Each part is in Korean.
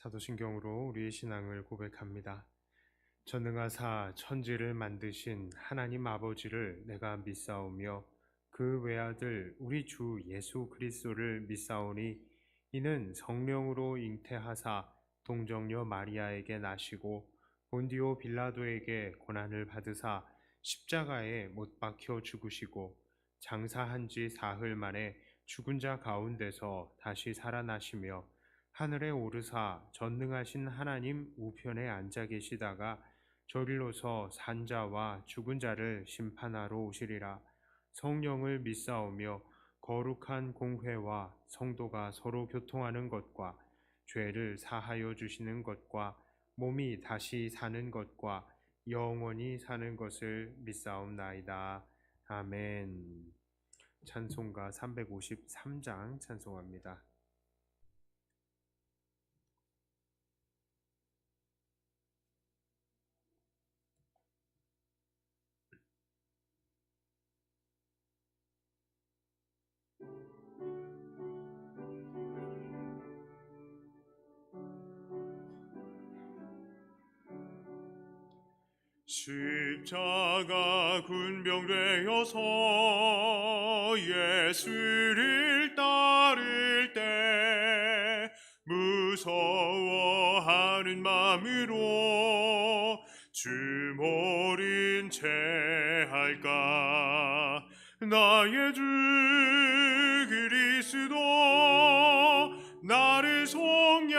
사도신경으로 우리의 신앙을 고백합니다. 전능하사 천지를 만드신 하나님 아버지를 내가 믿사오며 그 외아들 우리 주 예수 그리스도를 믿사오니 이는 성령으로 잉태하사 동정녀 마리아에게 나시고 본디오 빌라도에게 고난을 받으사 십자가에 못 박혀 죽으시고 장사한 지 사흘 만에 죽은 자 가운데서 다시 살아나시며 하늘에 오르사 전능하신 하나님 우편에 앉아 계시다가 저리로서 산자와 죽은 자를 심판하러 오시리라. 성령을 믿사오며 거룩한 공회와 성도가 서로 교통하는 것과 죄를 사하여 주시는 것과 몸이 다시 사는 것과 영원히 사는 것을 믿사옵나이다. 아멘. 찬송가 353장 찬송합니다. 십자가 군병되어서 예수를 따를 때 무서워하는 마음으로 주 모른 채 할까. 나의 주 그리스도 나를 속량했으니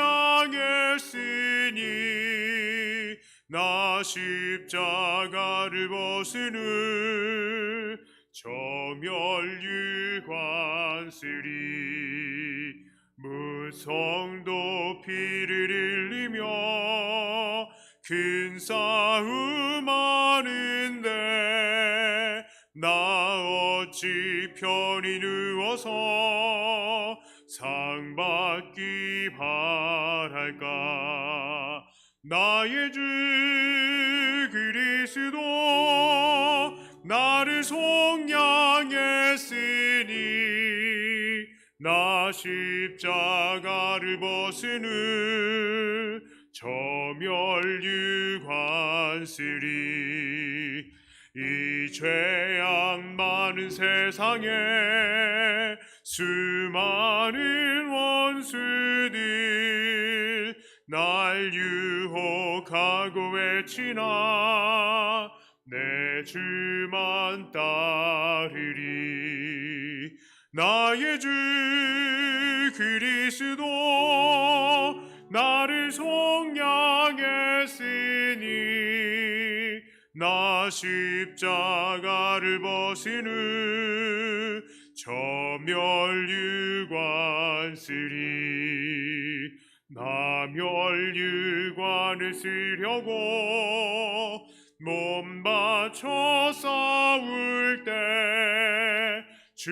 나 십자가를 벗으는 저멸유관 쓰리. 무성도 피를 흘리며 큰 싸움 하는데 나 어찌 편히 누워서 상 받기 바랄까. 나의 주 그리스도 나를 속량했으니 나 십자가를 벗으는 저멸유관 쓰리. 이 죄악 많은 세상에 수많은 원수들 날 유혹하고 외치나 내 주만 따르리. 나의 주 그리스도 나를 속량했으니 나 십자가를 벗으는 저멸유관 쓰리. 나 멸유관을 쓰려고 몸 바쳐 싸울 때 주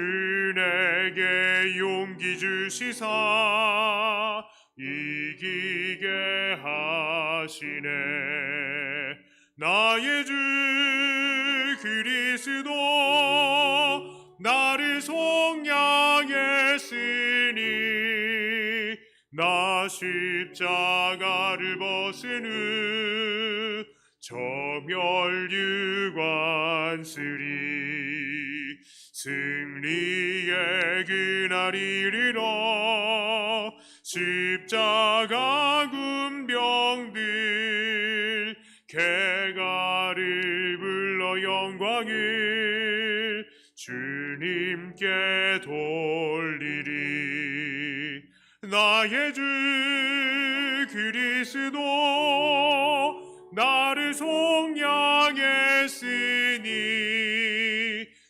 내게 용기 주시사 이기게 하시네. 나의 주 그리스도 나를 속량했으니 나 십자가를 벗으는 저멸유관 쓰리. 승리의 그날 이르러 십자가 군병들 개가를 불러 영광을 주님께 돌리리. 나의 주 그리스도 나를 속량했으니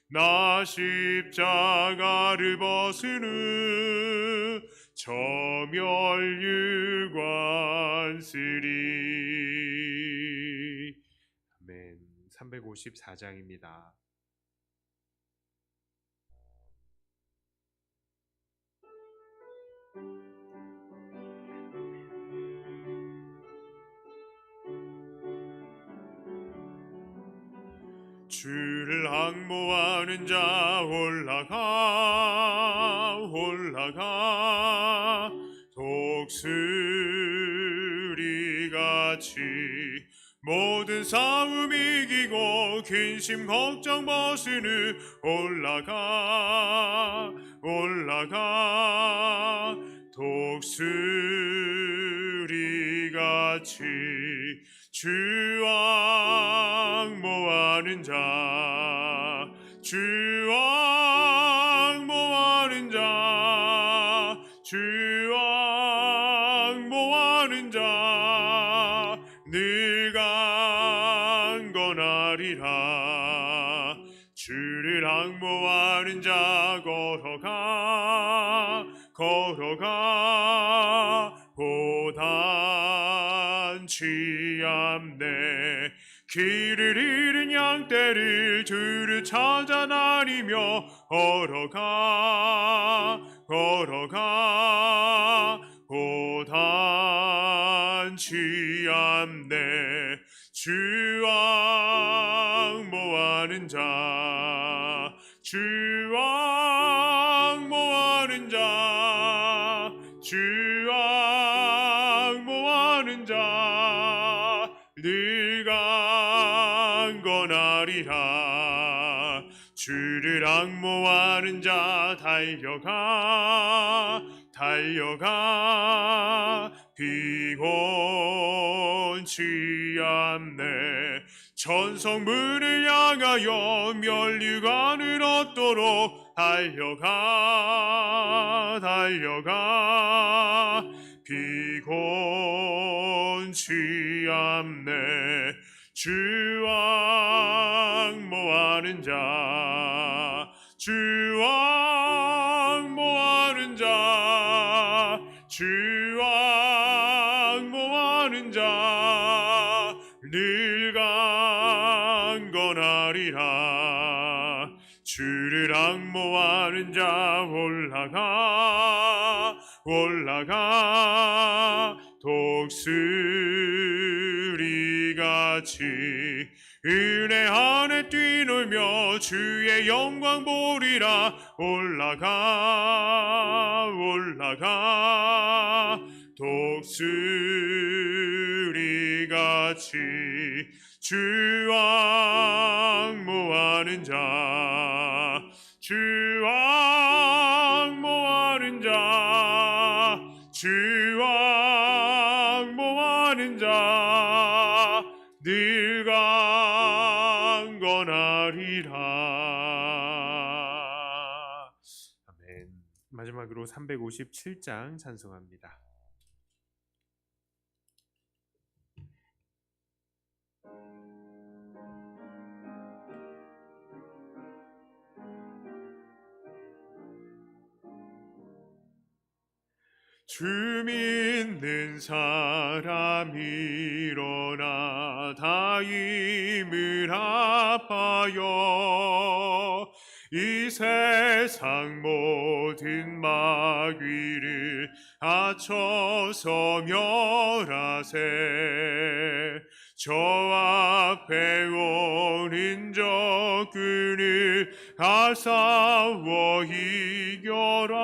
나 십자가를 벗으는 저멸유관 쓰리. 아멘. 354장입니다. 주를 항모하는 자 올라가 올라가 독수리 같이 모든 싸움 이기고 근심 걱정 벗으니 올라가 독수리같이 주 앙모하는 자 늘 강건하리라. 주를 앙모하는 자 걸어가 고단치 않네. 길을 잃은 양떼를 두루 찾아 다니며 걸어가 고단치 않네. 주 앙모하는 자 늘 강건하리라. 주를 앙모하는 자 달려가 피곤치 않네. 천성문을 향하여 면류관을 얻도록 달려가 피곤치 않네. 주 앙모하는 자 늘 강건하리라. 주를 앙모하는 자 올라가 독수리같이 은혜 안에 뛰놀며 주의 영광 보리라. 올라가 독수리같이 주 앙모하는 자 늘 강건하리라. 아멘. 마지막으로 357장 찬송합니다. 주 믿는 사람 일어나 다 힘을 합하여 이 세상 모든 마귀를 합쳐서 멸하세. 저 앞에 오는 적군을 다 싸워 이겨라.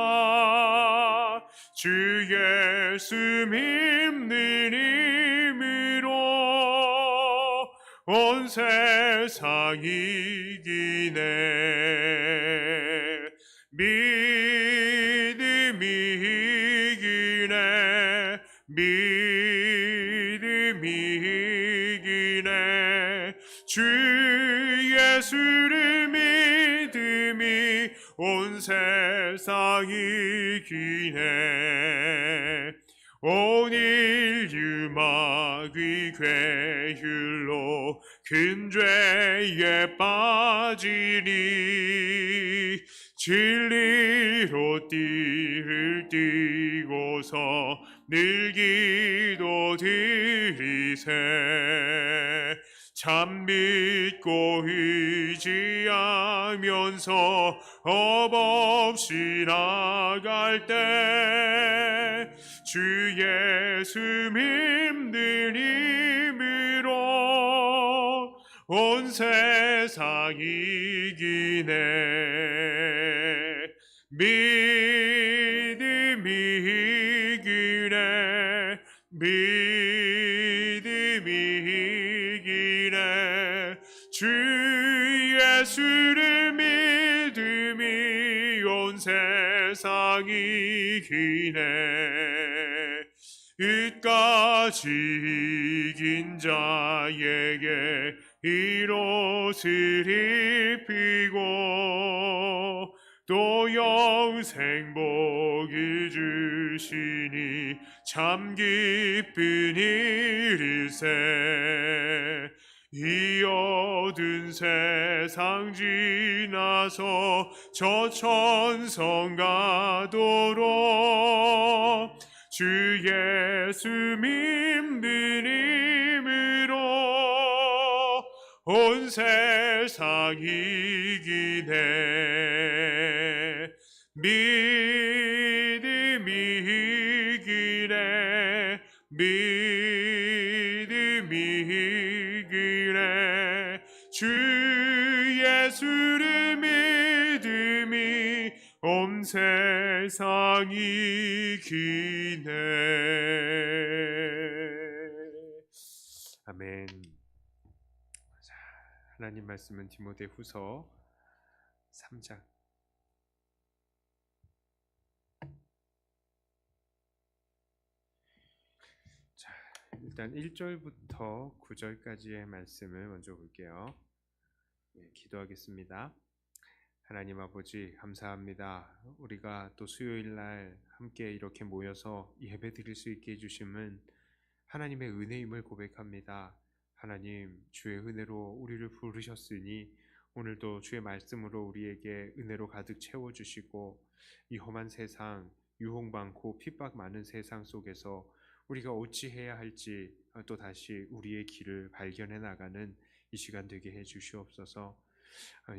주 예수 믿는 힘으로 온 세상 이기네. 믿음이 이기네. 주 예수를 믿음이 온 세상 이기네. 온 인류 마귀 괴율로 큰 죄에 빠지니 진리로 띠를 띠고서 늘 기도 드리세. 참 믿고 의지하면서 업 없이 나갈 때 주 예수 믿는 힘으로 온 세상 이기네. 믿음이 이기네. 믿음이 온 세상이 기네 끝까지 이긴 자에게 이옷을 입히고 또 영생 복을 주시니 참 기쁜 일일세 이 어두운 세상 지나서 저 천성 가도록 주 예수 믿는 힘으로 온 세상 이기네 믿음이 이기네 믿음이 이기네 주 예수를 믿음이 온 세상 이기네. 아멘. 자, 하나님 말씀은 디모데후서 3장 자, 일단 1절부터 9절까지의 말씀을 먼저 볼게요. 기도하겠습니다. 하나님 아버지 감사합니다. 우리가 또 수요일 날 함께 이렇게 모여서 예배 드릴 수 있게 해주심은 하나님의 은혜임을 고백합니다. 하나님 주의 은혜로 우리를 부르셨으니 오늘도 주의 말씀으로 우리에게 은혜로 가득 채워주시고 이 험한 세상 유혹 많고 핍박 많은 세상 속에서 우리가 어찌해야 할지 또 다시 우리의 길을 발견해 나가는 이 시간 되게 해 주시옵소서.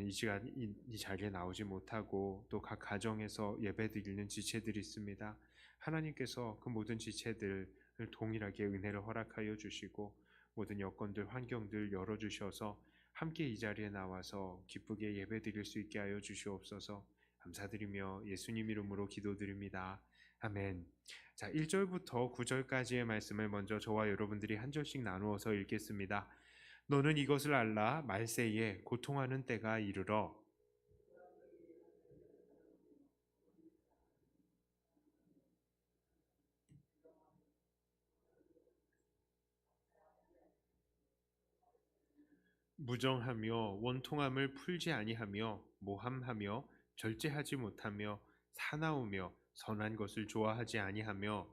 이 시간 이 자리에 나오지 못하고 또 각 가정에서 예배드리는 지체들이 있습니다. 하나님께서 그 모든 지체들을 동일하게 은혜를 허락하여 주시고 모든 여건들 환경들 열어주셔서 함께 이 자리에 나와서 기쁘게 예배드릴 수 있게 하여 주시옵소서. 감사드리며 예수님 이름으로 기도드립니다. 아멘. 자, 1절부터 9절까지의 말씀을 먼저 저와 여러분들이 한 절씩 나누어서 읽겠습니다. 너는 이것을 알라. 말세에 고통하는 때가 이르러 무정하며 원통함을 풀지 아니하며 모함하며 절제하지 못하며 사나우며 선한 것을 좋아하지 아니하며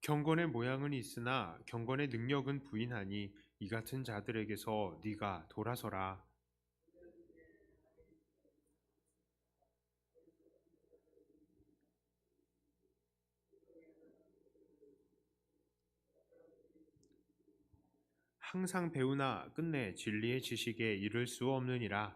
경건의 모양은 있으나 경건의 능력은 부인하니 이 같은 자들에게서 네가 돌아서라. 항상 배우나 끝내 진리의 지식에 이를 수 없느니라.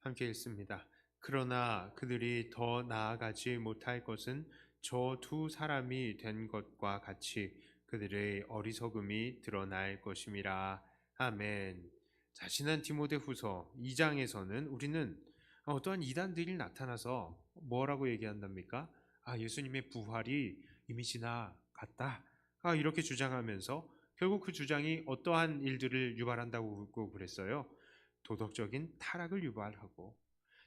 함께 읽습니다. 그러나 그들이 더 나아가지 못할 것은 저 두 사람이 된 것과 같이 그들의 어리석음이 드러날 것임이라. 아멘. 자, 지난 디모데후서 2장에서는 우리는 어떠한 이단들이 나타나서 뭐라고 얘기한답니까? 예수님의 부활이 이미 지나갔다. 이렇게 주장하면서 결국 그 주장이 어떠한 일들을 유발한다고 그랬어요? 도덕적인 타락을 유발하고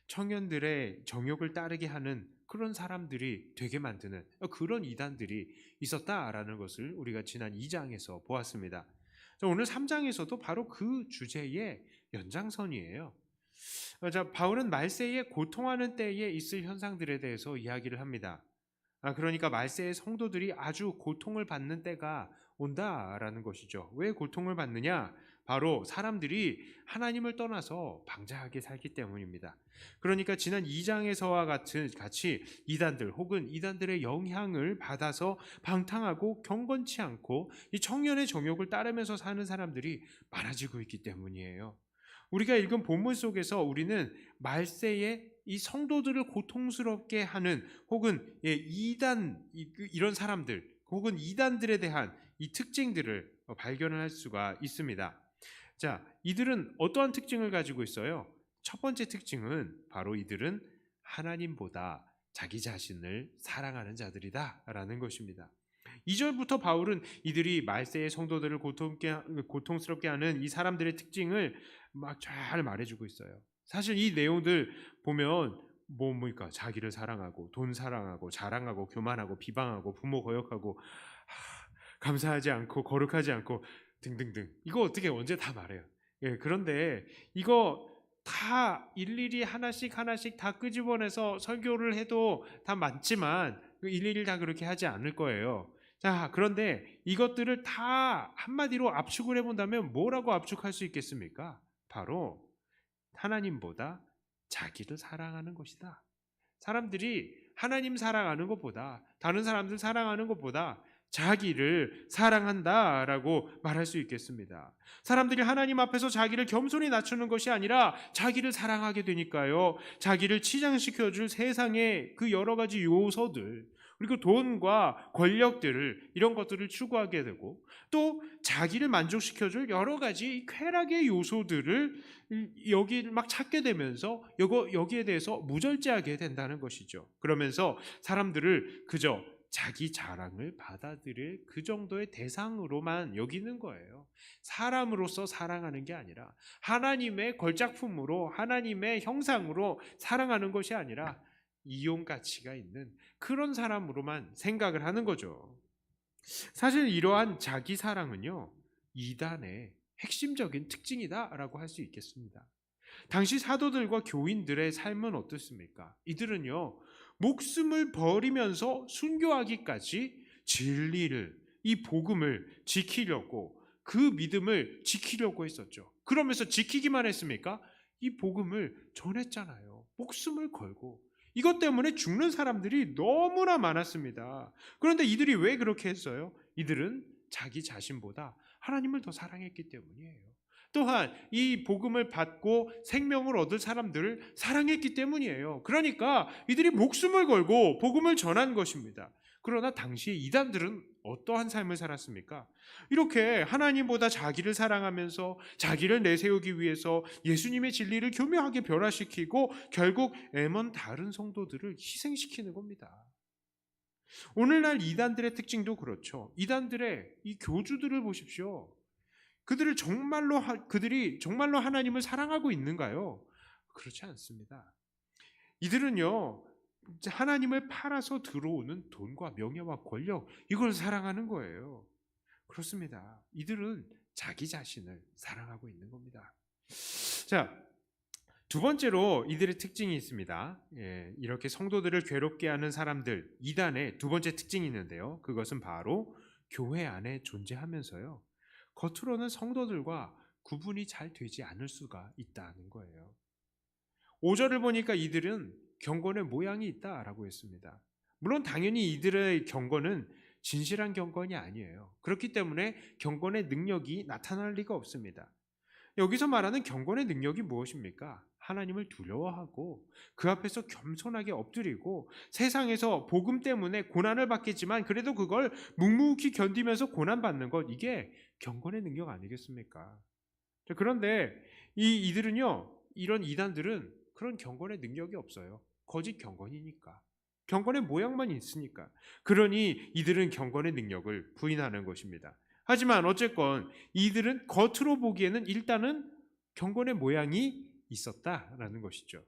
청년들의 정욕을 따르게 하는 그런 사람들이 되게 만드는 그런 이단들이 있었다라는 것을 우리가 지난 2장에서 보았습니다. 오늘 3장에서도 바로 그 주제의 연장선이에요. 자, 바울은 말세에 고통하는 때에 있을 현상들에 대해서 이야기를 합니다. 그러니까 말세의 성도들이 아주 고통을 받는 때가 온다라는 것이죠. 왜 고통을 받느냐? 바로 사람들이 하나님을 떠나서 방자하게 살기 때문입니다. 그러니까 지난 2장에서와 같이 이단들 혹은 이단들의 영향을 받아서 방탕하고 경건치 않고 이 청년의 정욕을 따르면서 사는 사람들이 많아지고 있기 때문이에요. 우리가 읽은 본문 속에서 우리는 말세에 이 성도들을 고통스럽게 하는 혹은 이단 이런 사람들 혹은 이단들에 대한 이 특징들을 발견할 수가 있습니다. 자, 이들은 어떠한 특징을 가지고 있어요? 첫 번째 특징은 바로 이들은 하나님보다 자기 자신을 사랑하는 자들이다라는 것입니다. 2절부터 바울은 이들이 말세의 성도들을 고통스럽게 하는 이 사람들의 특징을 막 잘 말해주고 있어요. 사실 이 내용들 보면 뭡니까? 자기를 사랑하고 돈 사랑하고 자랑하고 교만하고 비방하고 부모 거역하고 감사하지 않고 거룩하지 않고 등등등. 이거 어떻게 언제 다 말해요. 예, 그런데 이거 다 일일이 하나씩 하나씩 다 끄집어내서 설교를 해도 다 맞지만 일일이 다 그렇게 하지 않을 거예요. 자, 그런데 이것들을 다 한마디로 압축을 해본다면 뭐라고 압축할 수 있겠습니까? 바로 하나님보다 자기를 사랑하는 것이다. 사람들이 하나님 사랑하는 것보다 다른 사람들 사랑하는 것보다 자기를 사랑한다라고 말할 수 있겠습니다. 사람들이 하나님 앞에서 자기를 겸손히 낮추는 것이 아니라 자기를 사랑하게 되니까요. 자기를 치장시켜줄 세상의 그 여러 가지 요소들, 그리고 돈과 권력들을 이런 것들을 추구하게 되고 또 자기를 만족시켜줄 여러 가지 쾌락의 요소들을 여기를 막 찾게 되면서 여기에 대해서 무절제하게 된다는 것이죠. 그러면서 사람들을 그저 자기 자랑을 받아들일 그 정도의 대상으로만 여기는 거예요. 사람으로서 사랑하는 게 아니라 하나님의 걸작품으로 하나님의 형상으로 사랑하는 것이 아니라 이용 가치가 있는 그런 사람으로만 생각을 하는 거죠. 사실 이러한 자기 사랑은요, 이단의 핵심적인 특징이다라고 할 수 있겠습니다. 당시 사도들과 교인들의 삶은 어떻습니까? 이들은요, 목숨을 버리면서 순교하기까지 진리를, 이 복음을 지키려고, 그 믿음을 지키려고 했었죠. 그러면서 지키기만 했습니까? 이 복음을 전했잖아요. 목숨을 걸고. 이것 때문에 죽는 사람들이 너무나 많았습니다. 그런데 이들이 왜 그렇게 했어요? 이들은 자기 자신보다 하나님을 더 사랑했기 때문이에요. 또한 이 복음을 받고 생명을 얻을 사람들을 사랑했기 때문이에요. 그러니까 이들이 목숨을 걸고 복음을 전한 것입니다. 그러나 당시 이단들은 어떠한 삶을 살았습니까? 이렇게 하나님보다 자기를 사랑하면서 자기를 내세우기 위해서 예수님의 진리를 교묘하게 변화시키고 결국 애먼 다른 성도들을 희생시키는 겁니다. 오늘날 이단들의 특징도 그렇죠. 이단들의 이 교주들을 보십시오. 그들이 정말로 하나님을 사랑하고 있는가요? 그렇지 않습니다. 이들은요, 하나님을 팔아서 들어오는 돈과 명예와 권력, 이걸 사랑하는 거예요. 그렇습니다. 이들은 자기 자신을 사랑하고 있는 겁니다. 자, 두 번째로 이들의 특징이 있습니다. 이렇게 성도들을 괴롭게 하는 사람들, 이단의 두 번째 특징이 있는데요. 그것은 바로 교회 안에 존재하면서요, 겉으로는 성도들과 구분이 잘 되지 않을 수가 있다는 거예요. 5절을 보니까 이들은 경건의 모양이 있다라고 했습니다. 물론 당연히 이들의 경건은 진실한 경건이 아니에요. 그렇기 때문에 경건의 능력이 나타날 리가 없습니다. 여기서 말하는 경건의 능력이 무엇입니까? 하나님을 두려워하고 그 앞에서 겸손하게 엎드리고 세상에서 복음 때문에 고난을 받겠지만 그래도 그걸 묵묵히 견디면서 고난받는 것, 이게 경건의 능력 아니겠습니까? 그런데 이들은요, 이런 이단들은 그런 경건의 능력이 없어요. 거짓 경건이니까. 경건의 모양만 있으니까. 그러니 이들은 경건의 능력을 부인하는 것입니다. 하지만 어쨌건 이들은 겉으로 보기에는 일단은 경건의 모양이 있었다라는 것이죠.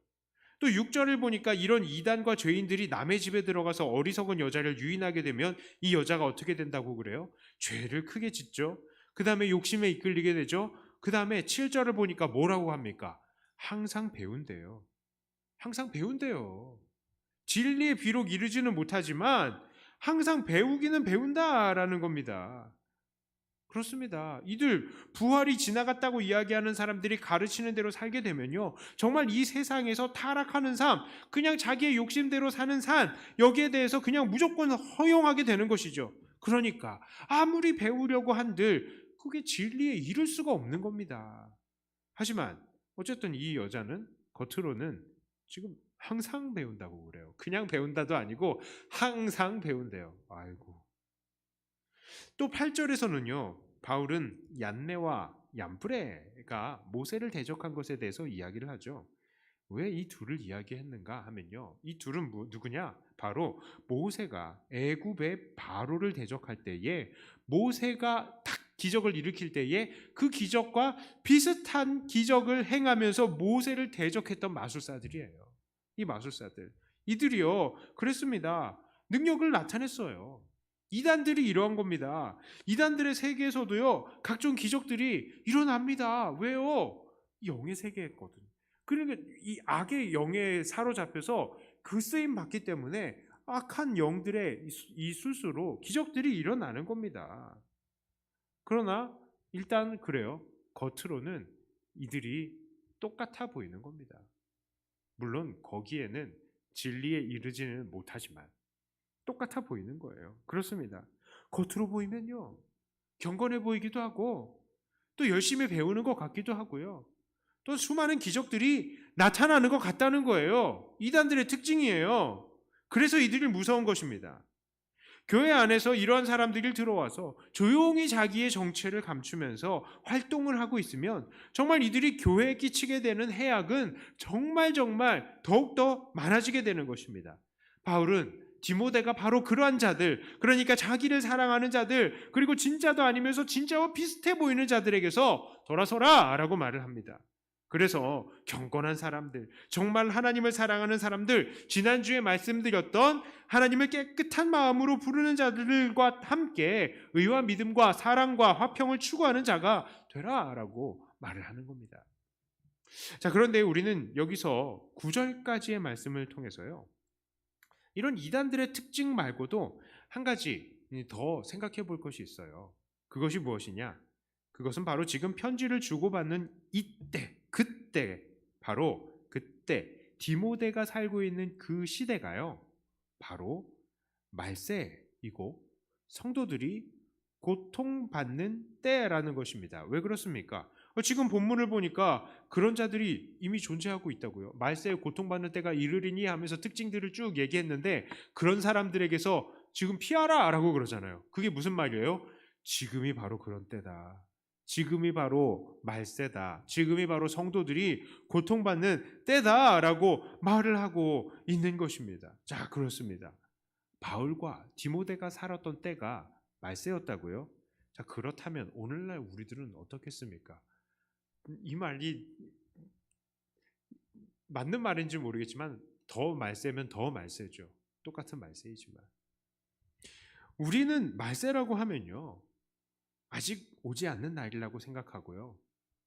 또 6절을 보니까 이런 이단과 죄인들이 남의 집에 들어가서 어리석은 여자를 유인하게 되면 이 여자가 어떻게 된다고 그래요? 죄를 크게 짓죠. 그 다음에 욕심에 이끌리게 되죠. 그 다음에 7절을 보니까 뭐라고 합니까? 항상 배운대요. 항상 배운대요. 진리에 비록 이르지는 못하지만 항상 배우기는 배운다라는 겁니다. 그렇습니다. 이들 부활이 지나갔다고 이야기하는 사람들이 가르치는 대로 살게 되면요, 정말 이 세상에서 타락하는 삶, 그냥 자기의 욕심대로 사는 삶, 여기에 대해서 그냥 무조건 허용하게 되는 것이죠. 그러니까 아무리 배우려고 한들 그게 진리에 이를 수가 없는 겁니다. 하지만 어쨌든 이 여자는 겉으로는 지금 항상 배운다고 그래요. 그냥 배운다도 아니고 항상 배운대요. 아이고. 또 8절에서는요, 바울은 얀네와 얀브레가 모세를 대적한 것에 대해서 이야기를 하죠. 왜 이 둘을 이야기했는가 하면요. 이 둘은 누구냐? 바로 모세가 애굽의 바로를 대적할 때에 모세가 딱 기적을 일으킬 때에 그 기적과 비슷한 기적을 행하면서 모세를 대적했던 마술사들이에요. 이 마술사들. 이들이요. 그랬습니다. 능력을 나타냈어요. 이단들이 이러한 겁니다. 이단들의 세계에서도요. 각종 기적들이 일어납니다. 왜요? 영의 세계였거든. 그러니까 이 악의 영에 사로잡혀서 그 쓰임 받기 때문에 악한 영들의 이 술수로 기적들이 일어나는 겁니다. 그러나 일단 그래요. 겉으로는 이들이 똑같아 보이는 겁니다. 물론 거기에는 진리에 이르지는 못하지만 똑같아 보이는 거예요. 그렇습니다. 겉으로 보이면요. 경건해 보이기도 하고 또 열심히 배우는 것 같기도 하고요. 또 수많은 기적들이 나타나는 것 같다는 거예요. 이단들의 특징이에요. 그래서 이들이 무서운 것입니다. 교회 안에서 이러한 사람들이 들어와서 조용히 자기의 정체를 감추면서 활동을 하고 있으면 정말 이들이 교회에 끼치게 되는 해악은 정말 더욱더 많아지게 되는 것입니다. 바울은 디모데가 바로 그러한 자들, 그러니까 자기를 사랑하는 자들, 그리고 진짜도 아니면서 진짜와 비슷해 보이는 자들에게서 돌아서라 라고 말을 합니다. 그래서 경건한 사람들, 정말 하나님을 사랑하는 사람들, 지난주에 말씀드렸던 하나님을 깨끗한 마음으로 부르는 자들과 함께 의와 믿음과 사랑과 화평을 추구하는 자가 되라라고 말을 하는 겁니다. 자, 그런데 우리는 여기서 9절까지의 말씀을 통해서요. 이런 이단들의 특징 말고도 한 가지 더 생각해 볼 것이 있어요. 그것이 무엇이냐? 그것은 바로 지금 편지를 주고받는 이때, 그때, 바로 그때 디모데가 살고 있는 그 시대가요. 바로 말세이고 성도들이 고통받는 때라는 것입니다. 왜 그렇습니까? 지금 본문을 보니까 그런 자들이 이미 존재하고 있다고요. 말세에 고통받는 때가 이르리니 하면서 특징들을 쭉 얘기했는데 그런 사람들에게서 지금 피하라 라고 그러잖아요. 그게 무슨 말이에요? 지금이 바로 그런 때다. 지금이 바로 말세다. 지금이 바로 성도들이 고통받는 때다라고 말을 하고 있는 것입니다. 자, 그렇습니다. 바울과 디모데가 살았던 때가 말세였다고요? 자, 그렇다면 오늘날 우리들은 어떻겠습니까? 이 말이 맞는 말인지 모르겠지만 더 말세면 더 말세죠. 똑같은 말세이지만 우리는 말세라고 하면요. 아직 오지 않는 날이라고 생각하고요.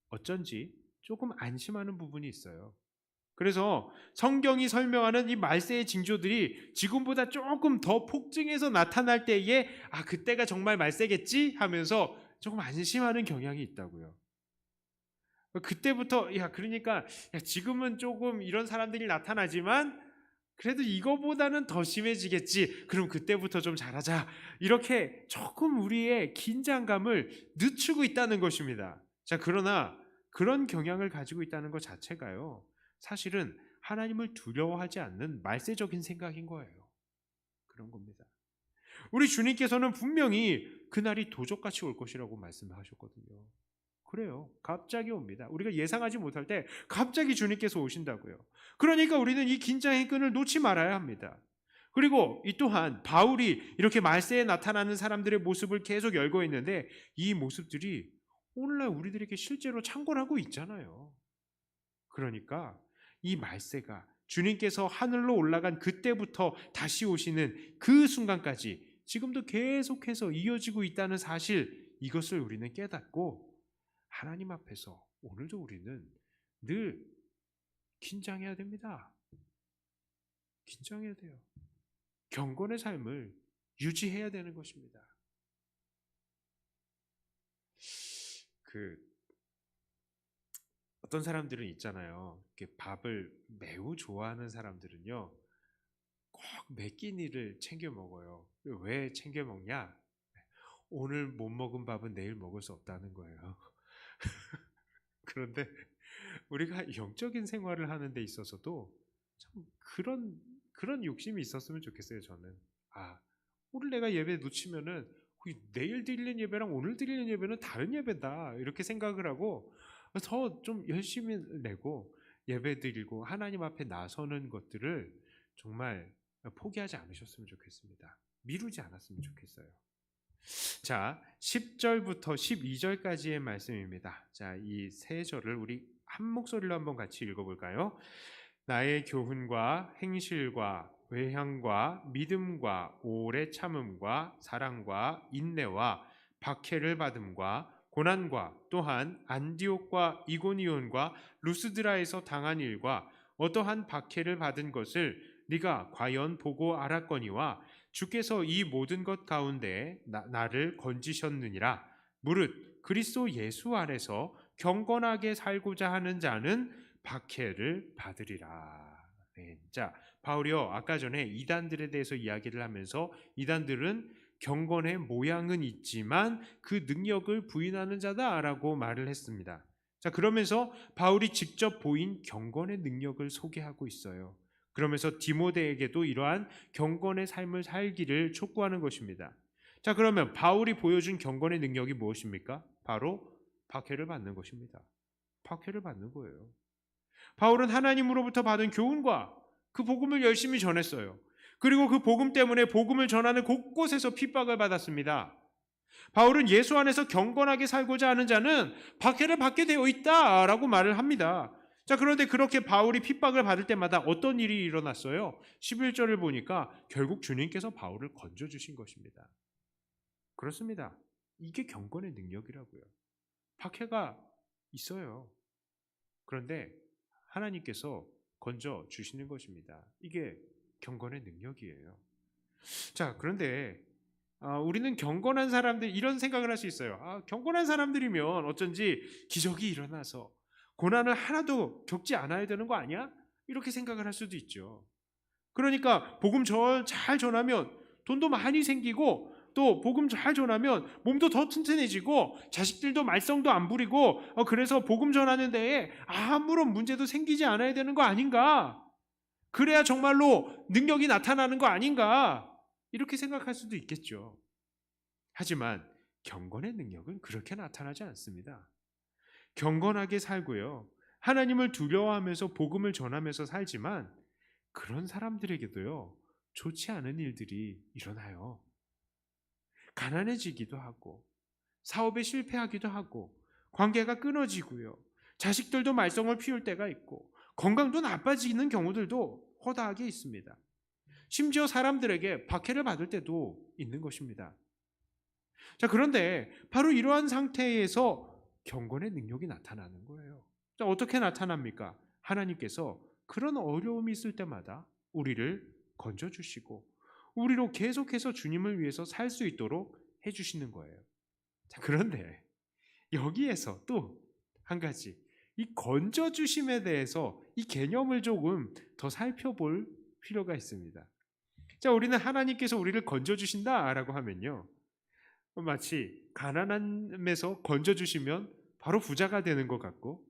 어쩐지 조금 안심하는 부분이 있어요. 그래서 성경이 설명하는 이 말세의 징조들이 지금보다 조금 더 폭증해서 나타날 때에 그때가 정말 말세겠지 하면서 조금 안심하는 경향이 있다고요. 그때부터 그러니까 지금은 조금 이런 사람들이 나타나지만 그래도 이거보다는 더 심해지겠지. 그럼 그때부터 좀 잘하자. 이렇게 조금 우리의 긴장감을 늦추고 있다는 것입니다. 자, 그러나 그런 경향을 가지고 있다는 것 자체가요. 사실은 하나님을 두려워하지 않는 말세적인 생각인 거예요. 그런 겁니다. 우리 주님께서는 분명히 그날이 도적같이 올 것이라고 말씀하셨거든요. 그래요. 갑자기 옵니다. 우리가 예상하지 못할 때 갑자기 주님께서 오신다고요. 그러니까 우리는 이 긴장의 끈을 놓지 말아야 합니다. 그리고 이 또한 바울이 이렇게 말세에 나타나는 사람들의 모습을 계속 열고 있는데 이 모습들이 오늘날 우리들에게 실제로 창궐하고 있잖아요. 그러니까 이 말세가 주님께서 하늘로 올라간 그때부터 다시 오시는 그 순간까지 지금도 계속해서 이어지고 있다는 사실, 이것을 우리는 깨닫고 하나님 앞에서 오늘도 우리는 늘 긴장해야 됩니다. 긴장해야 돼요. 경건의 삶을 유지해야 되는 것입니다. 어떤 사람들은 있잖아요. 밥을 매우 좋아하는 사람들은요, 꼭 매 끼니를 챙겨 먹어요. 왜 챙겨 먹냐? 오늘 못 먹은 밥은 내일 먹을 수 없다는 거예요. 그런데 우리가 영적인 생활을 하는 데 있어서도 참 그런 욕심이 있었으면 좋겠어요. 저는 오늘 내가 예배 놓치면은 내일 드리는 예배랑 오늘 드리는 예배는 다른 예배다 이렇게 생각을 하고 더 좀 열심히 내고 예배 드리고 하나님 앞에 나서는 것들을 정말 포기하지 않으셨으면 좋겠습니다. 미루지 않았으면 좋겠어요. 자, 10절부터 12절까지의 말씀입니다. 자, 이 세 절을 우리 한 목소리로 한번 같이 읽어볼까요? 나의 교훈과 행실과 외향과 믿음과 오래 참음과 사랑과 인내와 박해를 받음과 고난과 또한 안디옥과 이고니온과 루스드라에서 당한 일과 어떠한 박해를 받은 것을 네가 과연 보고 알았거니와 주께서 이 모든 것 가운데 나를 건지셨느니라. 무릇 그리스도 예수 안에서 경건하게 살고자 하는 자는 박해를 받으리라. 네. 자, 바울이요 아까 전에 이단들에 대해서 이야기를 하면서 이단들은 경건의 모양은 있지만 그 능력을 부인하는 자다라고 말을 했습니다. 자, 그러면서 바울이 직접 보인 경건의 능력을 소개하고 있어요. 그러면서 디모데에게도 이러한 경건의 삶을 살기를 촉구하는 것입니다. 자, 그러면 바울이 보여준 경건의 능력이 무엇입니까? 바로 박해를 받는 것입니다. 박해를 받는 거예요. 바울은 하나님으로부터 받은 교훈과 그 복음을 열심히 전했어요. 그리고 그 복음 때문에 복음을 전하는 곳곳에서 핍박을 받았습니다. 바울은 예수 안에서 경건하게 살고자 하는 자는 박해를 받게 되어 있다라고 말을 합니다. 자, 그런데 그렇게 바울이 핍박을 받을 때마다 어떤 일이 일어났어요? 11절을 보니까 결국 주님께서 바울을 건져주신 것입니다. 그렇습니다. 이게 경건의 능력이라고요. 박해가 있어요. 그런데 하나님께서 건져주시는 것입니다. 이게 경건의 능력이에요. 자, 그런데 우리는 경건한 사람들 이런 생각을 할 수 있어요. 경건한 사람들이면 어쩐지 기적이 일어나서 고난을 하나도 겪지 않아야 되는 거 아니야? 이렇게 생각을 할 수도 있죠. 그러니까 복음 잘 전하면 돈도 많이 생기고 또 복음 잘 전하면 몸도 더 튼튼해지고 자식들도 말썽도 안 부리고 그래서 복음 전하는 데에 아무런 문제도 생기지 않아야 되는 거 아닌가? 그래야 정말로 능력이 나타나는 거 아닌가? 이렇게 생각할 수도 있겠죠. 하지만 경건의 능력은 그렇게 나타나지 않습니다. 경건하게 살고요. 하나님을 두려워하면서 복음을 전하면서 살지만 그런 사람들에게도요. 좋지 않은 일들이 일어나요. 가난해지기도 하고 사업에 실패하기도 하고 관계가 끊어지고요. 자식들도 말썽을 피울 때가 있고 건강도 나빠지는 경우들도 허다하게 있습니다. 심지어 사람들에게 박해를 받을 때도 있는 것입니다. 자, 그런데 바로 이러한 상태에서 경건의 능력이 나타나는 거예요. 자, 어떻게 나타납니까? 하나님께서 그런 어려움이 있을 때마다 우리를 건져주시고 우리로 계속해서 주님을 위해서 살 수 있도록 해주시는 거예요. 자, 그런데 여기에서 또 한 가지 이 건져주심에 대해서 이 개념을 조금 더 살펴볼 필요가 있습니다. 자, 우리는 하나님께서 우리를 건져주신다라고 하면요, 마치 가난함에서 건져주시면 바로 부자가 되는 것 같고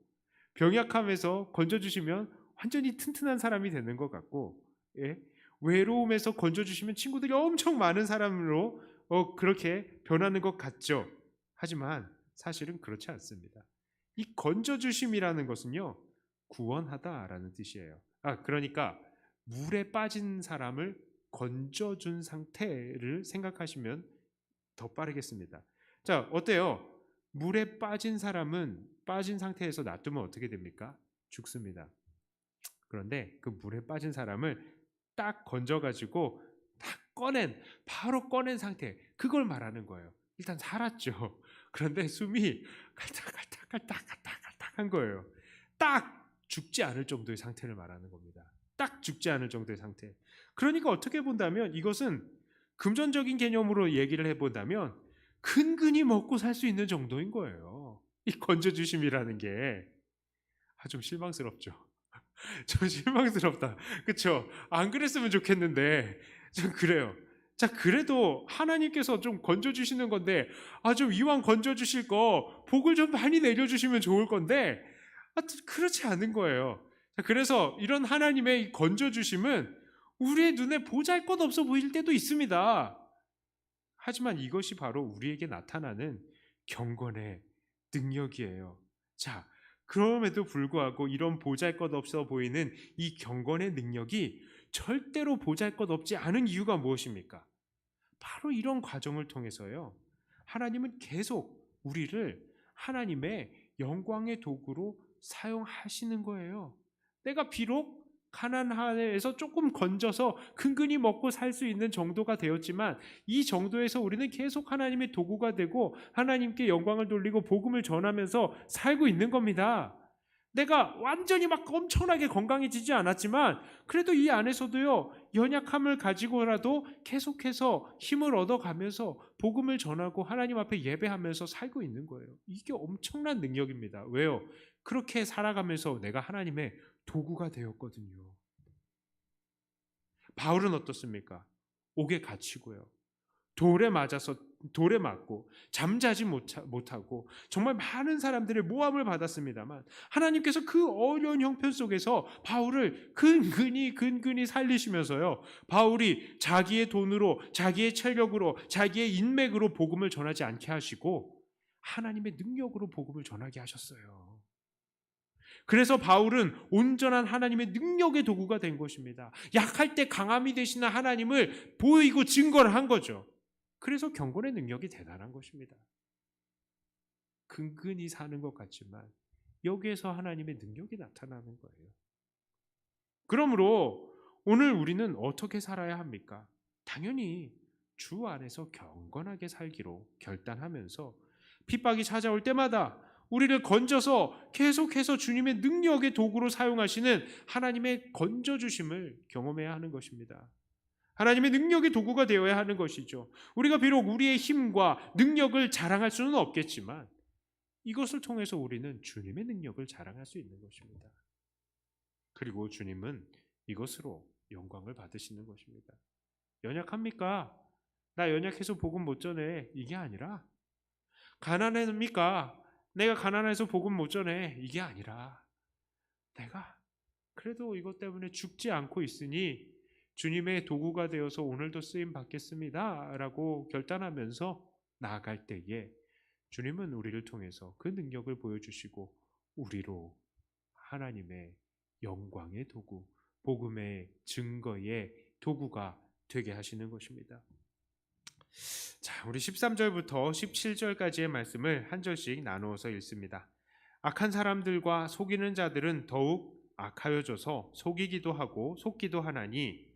병약함에서 건져주시면 완전히 튼튼한 사람이 되는 것 같고, 예? 외로움에서 건져주시면 친구들이 엄청 많은 사람으로 그렇게 변하는 것 같죠. 하지만 사실은 그렇지 않습니다. 이 건져주심이라는 것은요, 구원하다라는 뜻이에요. 그러니까 물에 빠진 사람을 건져준 상태를 생각하시면 더 빠르겠습니다. 자, 어때요? 물에 빠진 사람은 빠진 상태에서 놔두면 어떻게 됩니까? 죽습니다. 그런데 그 물에 빠진 사람을 딱 건져가지고 바로 꺼낸 상태, 그걸 말하는 거예요. 일단 살았죠. 그런데 숨이 갈딱갈딱한 거예요. 딱 죽지 않을 정도의 상태를 말하는 겁니다. 딱 죽지 않을 정도의 상태. 그러니까 어떻게 본다면 이것은 금전적인 개념으로 얘기를 해본다면 근근히 먹고 살 수 있는 정도인 거예요. 이 건져주심이라는 게 좀 실망스럽죠. 좀 실망스럽다. 그렇죠? 안 그랬으면 좋겠는데 좀 그래요. 자, 그래도 하나님께서 좀 건져주시는 건데 좀 이왕 건져주실 거 복을 좀 많이 내려주시면 좋을 건데 그렇지 않은 거예요. 자, 그래서 이런 하나님의 건져주심은 우리의 눈에 보잘것없어 보일 때도 있습니다. 하지만 이것이 바로 우리에게 나타나는 경건의 능력이에요. 자, 그럼에도 불구하고 이런 보잘것없어 보이는 이 경건의 능력이 절대로 보잘것없지 않은 이유가 무엇입니까? 바로 이런 과정을 통해서요. 하나님은 계속 우리를 하나님의 영광의 도구로 사용하시는 거예요. 내가 비록 가난해에서 조금 건져서 근근히 먹고 살 수 있는 정도가 되었지만 이 정도에서 우리는 계속 하나님의 도구가 되고 하나님께 영광을 돌리고 복음을 전하면서 살고 있는 겁니다. 내가 완전히 막 엄청나게 건강해지지 않았지만 그래도 이 안에서도요, 연약함을 가지고라도 계속해서 힘을 얻어가면서 복음을 전하고 하나님 앞에 예배하면서 살고 있는 거예요. 이게 엄청난 능력입니다. 왜요? 그렇게 살아가면서 내가 하나님의 도구가 되었거든요. 바울은 어떻습니까? 옥에 갇히고요. 돌에 맞고 잠자지 못하고 정말 많은 사람들의 모함을 받았습니다만 하나님께서 그 어려운 형편 속에서 바울을 근근히 살리시면서요, 바울이 자기의 돈으로, 자기의 체력으로, 자기의 인맥으로 복음을 전하지 않게 하시고 하나님의 능력으로 복음을 전하게 하셨어요. 그래서 바울은 온전한 하나님의 능력의 도구가 된 것입니다. 약할 때 강함이 되시는 하나님을 보이고 증거를 한 거죠. 그래서 경건의 능력이 대단한 것입니다. 근근히 사는 것 같지만 여기에서 하나님의 능력이 나타나는 거예요. 그러므로 오늘 우리는 어떻게 살아야 합니까? 당연히 주 안에서 경건하게 살기로 결단하면서 핍박이 찾아올 때마다 우리를 건져서 계속해서 주님의 능력의 도구로 사용하시는 하나님의 건져주심을 경험해야 하는 것입니다. 하나님의 능력의 도구가 되어야 하는 것이죠. 우리가 비록 우리의 힘과 능력을 자랑할 수는 없겠지만 이것을 통해서 우리는 주님의 능력을 자랑할 수 있는 것입니다. 그리고 주님은 이것으로 영광을 받으시는 것입니다. 연약합니까? 나 연약해서 복음 못 전해. 이게 아니라 가난합니까? 내가 가난해서 복음 못 전해. 이게 아니라 내가 그래도 이것 때문에 죽지 않고 있으니 주님의 도구가 되어서 오늘도 쓰임 받겠습니다 라고 결단하면서 나아갈 때에 주님은 우리를 통해서 그 능력을 보여주시고 우리로 하나님의 영광의 도구, 복음의 증거의 도구가 되게 하시는 것입니다. 자, 우리 13절부터 17절까지의 말씀을 한 절씩 나누어서 읽습니다. 악한 사람들과 속이는 자들은 더욱 악하여져서 속이기도 하고 속기도 하나니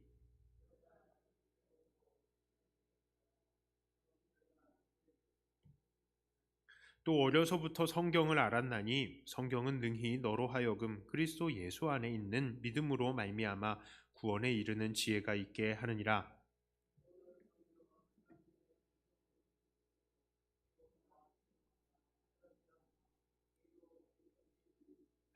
또 어려서부터 성경을 알았나니 성경은 능히 너로 하여금 그리스도 예수 안에 있는 믿음으로 말미암아 구원에 이르는 지혜가 있게 하느니라.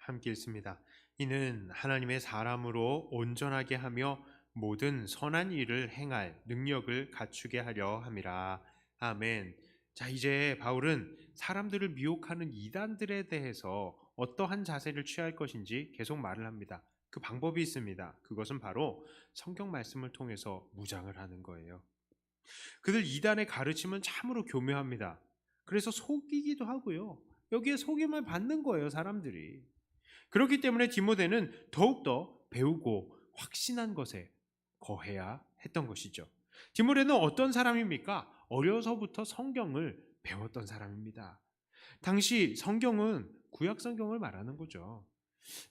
함께 읽습니다. 이는 하나님의 사람으로 온전하게 하며 모든 선한 일을 행할 능력을 갖추게 하려 함이라. 아멘. 자, 이제 바울은 사람들을 미혹하는 이단들에 대해서 어떠한 자세를 취할 것인지 계속 말을 합니다. 그 방법이 있습니다. 그것은 바로 성경 말씀을 통해서 무장을 하는 거예요. 그들 이단의 가르침은 참으로 교묘합니다. 그래서 속이기도 하고요. 여기에 속임을 받는 거예요, 사람들이. 그렇기 때문에 디모데는 더욱더 배우고 확신한 것에 거해야 했던 것이죠. 디모데는 어떤 사람입니까? 어려서부터 성경을 배웠던 사람입니다. 당시 성경은 구약 성경을 말하는 거죠.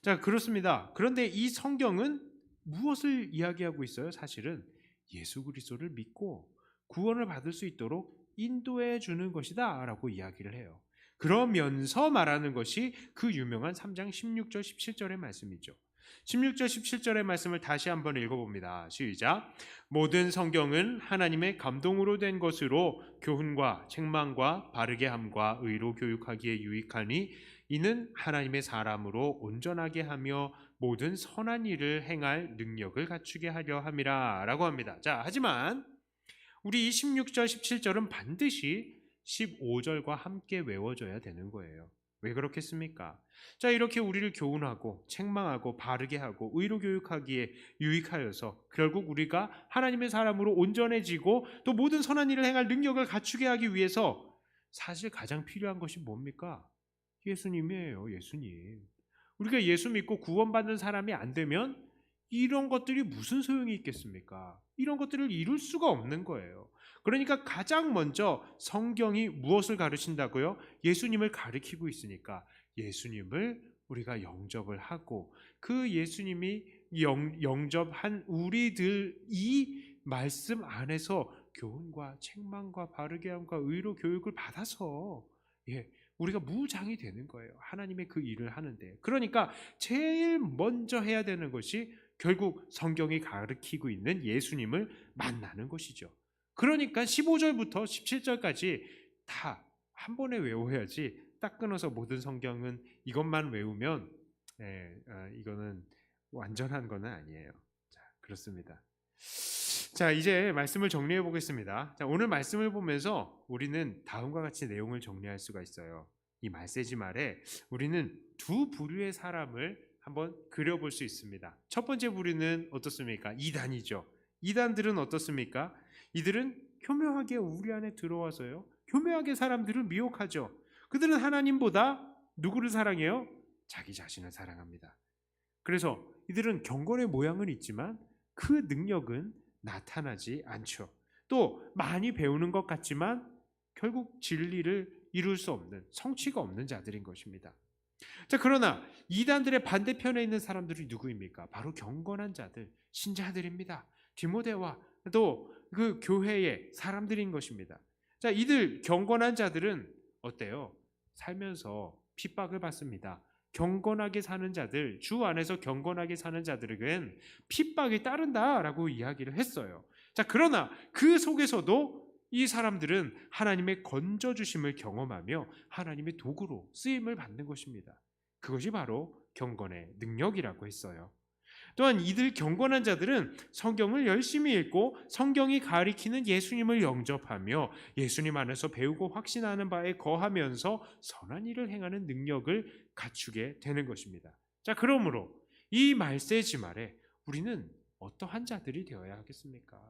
자, 그렇습니다. 그런데 이 성경은 무엇을 이야기하고 있어요? 사실은 예수 그리스도를 믿고 구원을 받을 수 있도록 인도해 주는 것이다 라고 이야기를 해요. 그러면서 말하는 것이 그 유명한 3장 16절 17절의 말씀이죠. 16절 17절의 말씀을 다시 한번 읽어봅니다. 시작. 모든 성경은 하나님의 감동으로 된 것으로 교훈과 책망과 바르게 함과 의로 교육하기에 유익하니 이는 하나님의 사람으로 온전하게 하며 모든 선한 일을 행할 능력을 갖추게 하려 함이라 라고 합니다. 자, 하지만 우리 이 16절 17절은 반드시 15절과 함께 외워져야 되는 거예요. 왜 그렇겠습니까? 자, 이렇게 우리를 교훈하고 책망하고 바르게 하고 의로 교육하기에 유익하여서 결국 우리가 하나님의 사람으로 온전해지고 또 모든 선한 일을 행할 능력을 갖추게 하기 위해서 사실 가장 필요한 것이 뭡니까? 예수님이에요. 예수님. 우리가 예수 믿고 구원받는 사람이 안 되면 이런 것들이 무슨 소용이 있겠습니까? 이런 것들을 이룰 수가 없는 거예요. 그러니까 가장 먼저 성경이 무엇을 가르친다고요? 예수님을 가르치고 있으니까 예수님을 우리가 영접을 하고 그 예수님이 영접한 우리들이 말씀 안에서 교훈과 책망과 바르게 함과 의로 교육을 받아서 우리가 무장이 되는 거예요. 하나님의 그 일을 하는데. 그러니까 제일 먼저 해야 되는 것이 결국 성경이 가르치고 있는 예수님을 만나는 것이죠. 그러니까 15절부터 17절까지 다 한 번에 외워야지 딱 끊어서 모든 성경은 이것만 외우면 이거는 완전한 건 아니에요. 자, 그렇습니다. 자, 이제 말씀을 정리해 보겠습니다. 자, 오늘 말씀을 보면서 우리는 다음과 같이 내용을 정리할 수가 있어요. 이 말세지 말에 우리는 두 부류의 사람을 한번 그려볼 수 있습니다. 첫 번째 부류는 어떻습니까? 이단이죠. 이단들은 어떻습니까? 이들은 교묘하게 우리 안에 들어와서요, 교묘하게 사람들을 미혹하죠. 그들은 하나님보다 누구를 사랑해요? 자기 자신을 사랑합니다. 그래서 이들은 경건의 모양은 있지만 그 능력은 나타나지 않죠. 또 많이 배우는 것 같지만 결국 진리를 이룰 수 없는, 성취가 없는 자들인 것입니다. 자, 그러나 이단들의 반대편에 있는 사람들이 누구입니까? 바로 경건한 자들, 신자들입니다. 디모데와 또 그 교회의 사람들인 것입니다. 자, 이들 경건한 자들은 어때요? 살면서 핍박을 받습니다. 경건하게 사는 자들, 주 안에서 경건하게 사는 자들에겐 핍박이 따른다라고 이야기를 했어요. 자, 그러나 그 속에서도 이 사람들은 하나님의 건져주심을 경험하며 하나님의 도구로 쓰임을 받는 것입니다. 그것이 바로 경건의 능력이라고 했어요. 또한 이들 경건한 자들은 성경을 열심히 읽고 성경이 가리키는 예수님을 영접하며 예수님 안에서 배우고 확신하는 바에 거하면서 선한 일을 행하는 능력을 갖추게 되는 것입니다. 자, 그러므로 이 말세지 말에 우리는 어떠한 자들이 되어야 하겠습니까?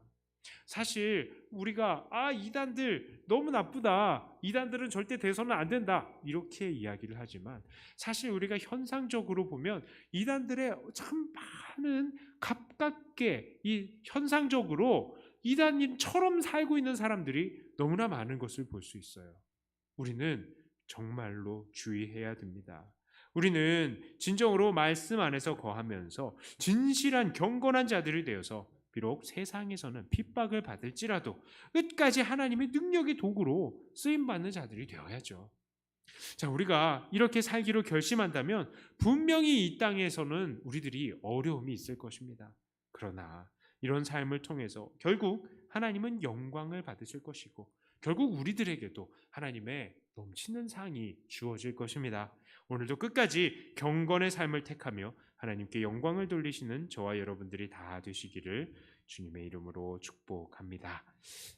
사실 우리가 이단들 너무 나쁘다, 이단들은 절대 돼서는 안 된다, 이렇게 이야기를 하지만 사실 우리가 현상적으로 보면 이단들의 참 많은 가깝게 이 현상적으로 이단인처럼 살고 있는 사람들이 너무나 많은 것을 볼 수 있어요. 우리는 정말로 주의해야 됩니다. 우리는 진정으로 말씀 안에서 거하면서 진실한 경건한 자들이 되어서 비록 세상에서는 핍박을 받을지라도 끝까지 하나님의 능력의 도구로 쓰임받는 자들이 되어야죠. 자, 우리가 이렇게 살기로 결심한다면 분명히 이 땅에서는 우리들이 어려움이 있을 것입니다. 그러나 이런 삶을 통해서 결국 하나님은 영광을 받으실 것이고 결국 우리들에게도 하나님의 넘치는 상이 주어질 것입니다. 오늘도 끝까지 경건의 삶을 택하며 하나님께 영광을 돌리시는 저와 여러분들이 다 되시기를 주님의 이름으로 축복합니다.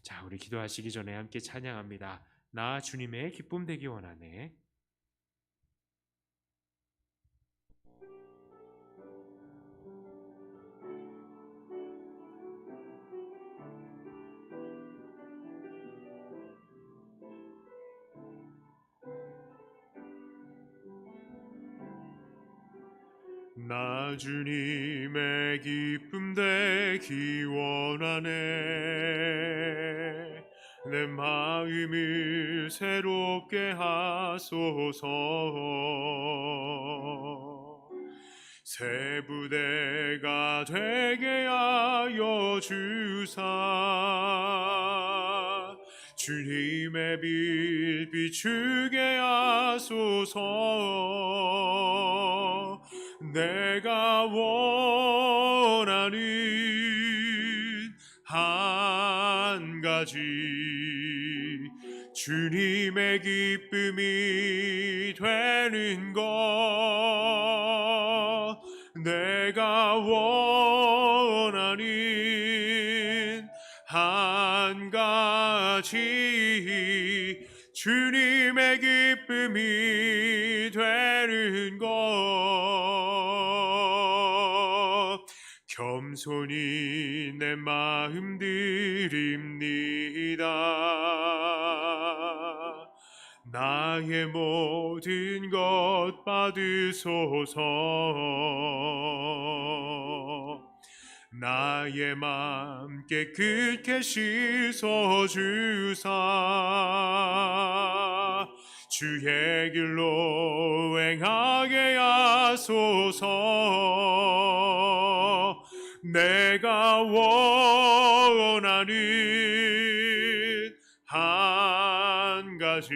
자, 우리 기도하시기 전에 함께 찬양합니다. 나 주님의 기쁨 되기 원하네. 나 주님의 기쁨 되기 원하네. 내 마음을 새롭게 하소서. 새 부대가 되게 하여 주사 주님의 빛 비추게 하소서. 내가 원하는 한 가지 주님의 기쁨이 되는 것. 내가 원하는 한 가지 주님의 기쁨이 겸손히 내 마음 드립니다. 나의 모든 것 받으소서. 나의 맘 깨끗게 씻어주사 주의 길로 행하게 하소서. 내가 원하는 한 가지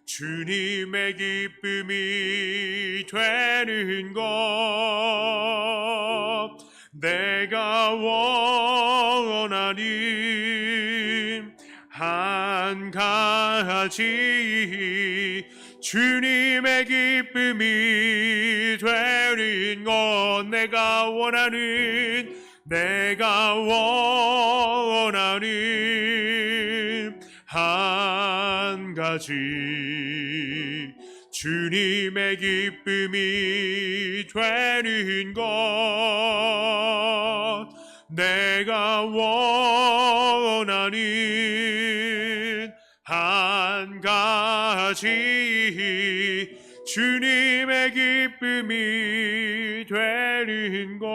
주님의 기쁨이 되는 것. 내가 원하는 한 가지 주님의 기쁨이 되는 것. 내가 원하는 한 가지 주님의 기쁨이 되는 것. 내가 원하는 한 가지 주님의 기쁨이 되는 것.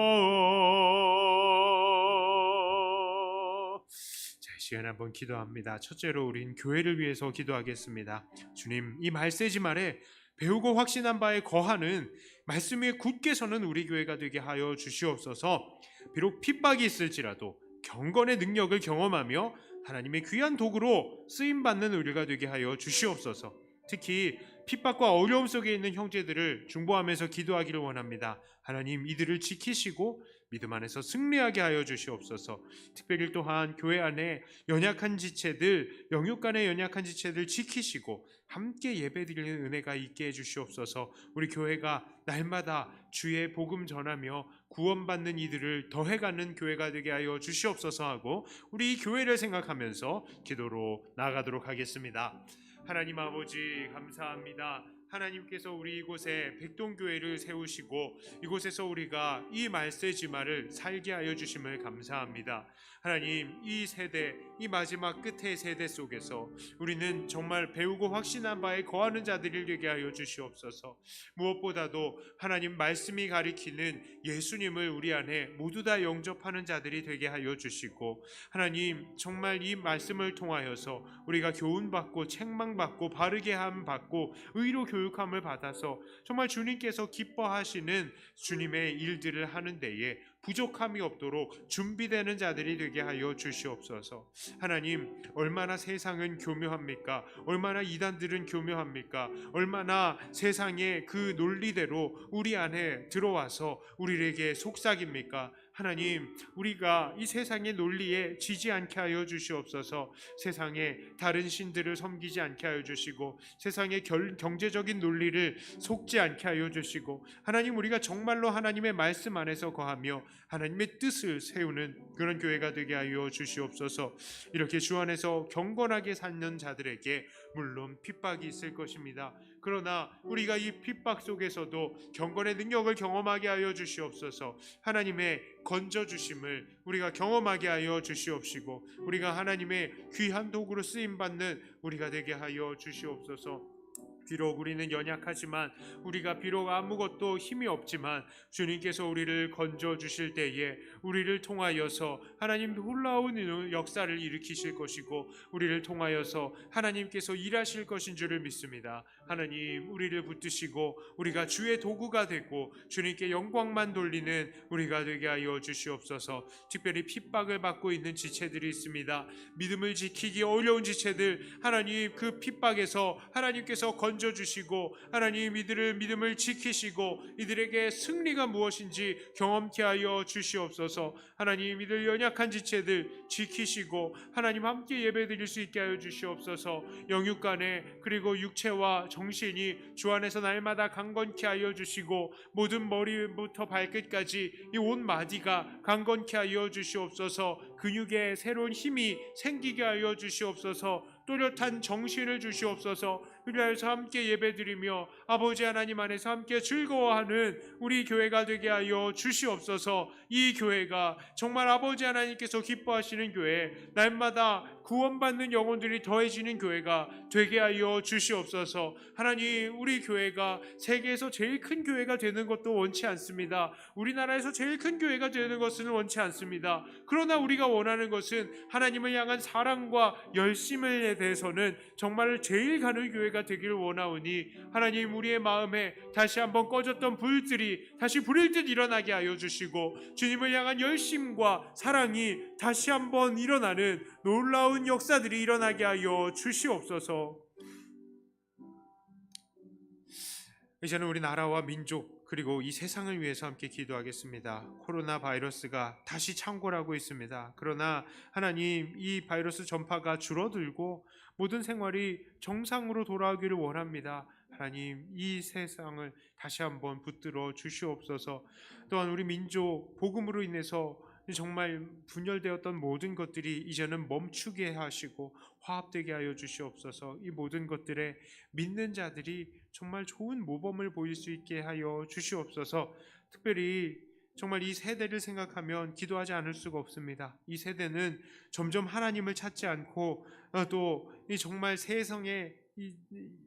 자, 이 시간 한번 기도합니다. 첫째로 우린 교회를 위해서 기도하겠습니다. 주님, 이 말세지 말에 배우고 확신한 바에 거하는 말씀 위에 굳게 서는 우리 교회가 되게 하여 주시옵소서. 비록 핍박이 있을지라도 경건의 능력을 경험하며 하나님의 귀한 도구로 쓰임받는 우리가 되게 하여 주시옵소서. 특히 핍박과 어려움 속에 있는 형제들을 중보하면서 기도하기를 원합니다. 하나님, 이들을 지키시고 믿음 안에서 승리하게 하여 주시옵소서. 특별히 또한 교회 안에 연약한 지체들, 영육 간의 연약한 지체들 지키시고 함께 예배드리는 은혜가 있게 해주시옵소서. 우리 교회가 날마다 주의 복음 전하며 구원받는 이들을 더해가는 교회가 되게 하여 주시옵소서 하고 우리 이 교회를 생각하면서 기도로 나아가도록 하겠습니다. 하나님 아버지, 감사합니다. 하나님께서 우리 이곳에 백동교회를 세우시고 이곳에서 우리가 이 말세지마를 살게 하여 주심을 감사합니다. 하나님, 이 세대, 이 마지막 끝의 세대 속에서 우리는 정말 배우고 확신한 바에 거하는 자들이 되게 하여 주시옵소서. 무엇보다도 하나님 말씀이 가리키는 예수님을 우리 안에 모두 다 영접하는 자들이 되게 하여 주시고, 하나님 정말 이 말씀을 통하여서 우리가 교훈받고 책망받고 바르게 함 받고 의로 교육함을 받아서 정말 주님께서 기뻐하시는 주님의 일들을 하는 데에 부족함이 없도록 준비되는 자들이 되게 하여 주시옵소서. 하나님, 얼마나 세상은 교묘합니까? 얼마나 이단들은 교묘합니까? 얼마나 세상의 그 논리대로 우리 안에 들어와서 우리에게 속삭입니까? 하나님, 우리가 이 세상의 논리에 지지 않게 하여 주시옵소서. 세상의 다른 신들을 섬기지 않게 하여 주시고 세상의 경제적인 논리를 속지 않게 하여 주시고, 하나님, 우리가 정말로 하나님의 말씀 안에서 거하며 하나님의 뜻을 세우는 그런 교회가 되게 하여 주시옵소서. 이렇게 주 안에서 경건하게 사는 자들에게 물론 핍박이 있을 것입니다. 그러나 우리가 이 핍박 속에서도 경건의 능력을 경험하게 하여 주시옵소서. 하나님의 건져주심을 우리가 경험하게 하여 주시옵시고 우리가 하나님의 귀한 도구로 쓰임받는 우리가 되게 하여 주시옵소서. 비록 우리는 연약하지만, 우리가 비록 아무것도 힘이 없지만 주님께서 우리를 건져주실 때에 우리를 통하여서 하나님 놀라운 역사를 일으키실 것이고 우리를 통하여서 하나님께서 일하실 것인 줄을 믿습니다. 하나님, 우리를 붙드시고 우리가 주의 도구가 되고 주님께 영광만 돌리는 우리가 되게 하여 주시옵소서. 특별히 핍박을 받고 있는 지체들이 있습니다. 믿음을 지키기 어려운 지체들, 하나님 그 핍박에서 하나님께서 건져주시고 하나님 이들을 믿음을 지키시고 이들에게 승리가 무엇인지 경험케 하여 주시옵소서. 하나님, 이들 연약한 지체들 지키시고 하나님 함께 예배드릴 수 있게 하여 주시옵소서. 영육 간에 그리고 육체와 정신이 주 안에서 날마다 강건케 하여 주시고 모든 머리부터 발끝까지 이 온 마디가 강건케 하여 주시옵소서. 근육에 새로운 힘이 생기게 하여 주시옵소서. 또렷한 정신을 주시옵소서. 위하여서 함께 예배드리며 아버지 하나님 안에서 함께 즐거워하는 우리 교회가 되게 하여 주시옵소서. 이 교회가 정말 아버지 하나님께서 기뻐하시는 교회, 날마다 구원받는 영혼들이 더해지는 교회가 되게 하여 주시옵소서. 하나님, 우리 교회가 세계에서 제일 큰 교회가 되는 것도 원치 않습니다. 우리나라에서 제일 큰 교회가 되는 것은 원치 않습니다. 그러나 우리가 원하는 것은 하나님을 향한 사랑과 열심에 대해서는 정말 제일 가는 교회가 되기를 원하오니 하나님, 우리의 마음에 다시 한번 꺼졌던 불들이 다시 불일 듯 일어나게 하여 주시고, 주님을 향한 열심과 사랑이 다시 한번 일어나는 놀라운 역사들이 일어나게 하여 주시옵소서. 이제는 우리 나라와 민족 그리고 이 세상을 위해서 함께 기도하겠습니다. 코로나 바이러스가 다시 창궐하고 있습니다. 그러나 하나님, 이 바이러스 전파가 줄어들고 모든 생활이 정상으로 돌아오기를 원합니다. 하나님, 이 세상을 다시 한번 붙들어 주시옵소서. 또한 우리 민족 복음으로 인해서 정말 분열되었던 모든 것들이 이제는 멈추게 하시고 화합되게 하여 주시옵소서. 이 모든 것들에 믿는 자들이 정말 좋은 모범을 보일 수 있게 하여 주시옵소서. 특별히 정말 이 세대를 생각하면 기도하지 않을 수가 없습니다. 이 세대는 점점 하나님을 찾지 않고 또 이 정말 세상의 이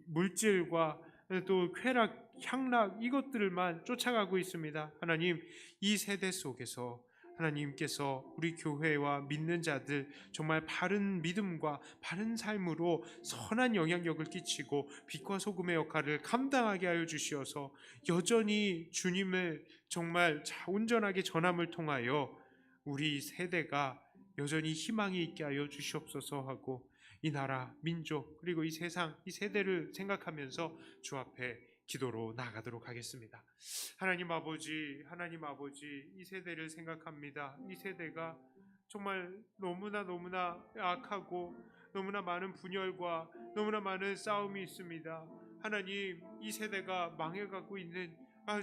물질과 또 쾌락, 향락 이것들만 쫓아가고 있습니다. 하나님, 이 세대 속에서 하나님께서 우리 교회와 믿는 자들 정말 바른 믿음과 바른 삶으로 선한 영향력을 끼치고 빛과 소금의 역할을 감당하게 하여 주시어서 여전히 주님을 정말 온전하게 전함을 통하여 우리 세대가 여전히 희망이 있게 하여 주시옵소서 하고, 이 나라, 민족 그리고 이 세상, 이 세대를 생각하면서 주 앞에 기도로 나아가도록 하겠습니다. 하나님 아버지, 이 세대를 생각합니다. 이 세대가 정말 너무나 악하고 너무나 많은 분열과 너무나 많은 싸움이 있습니다. 하나님, 이 세대가 망해가고 있는,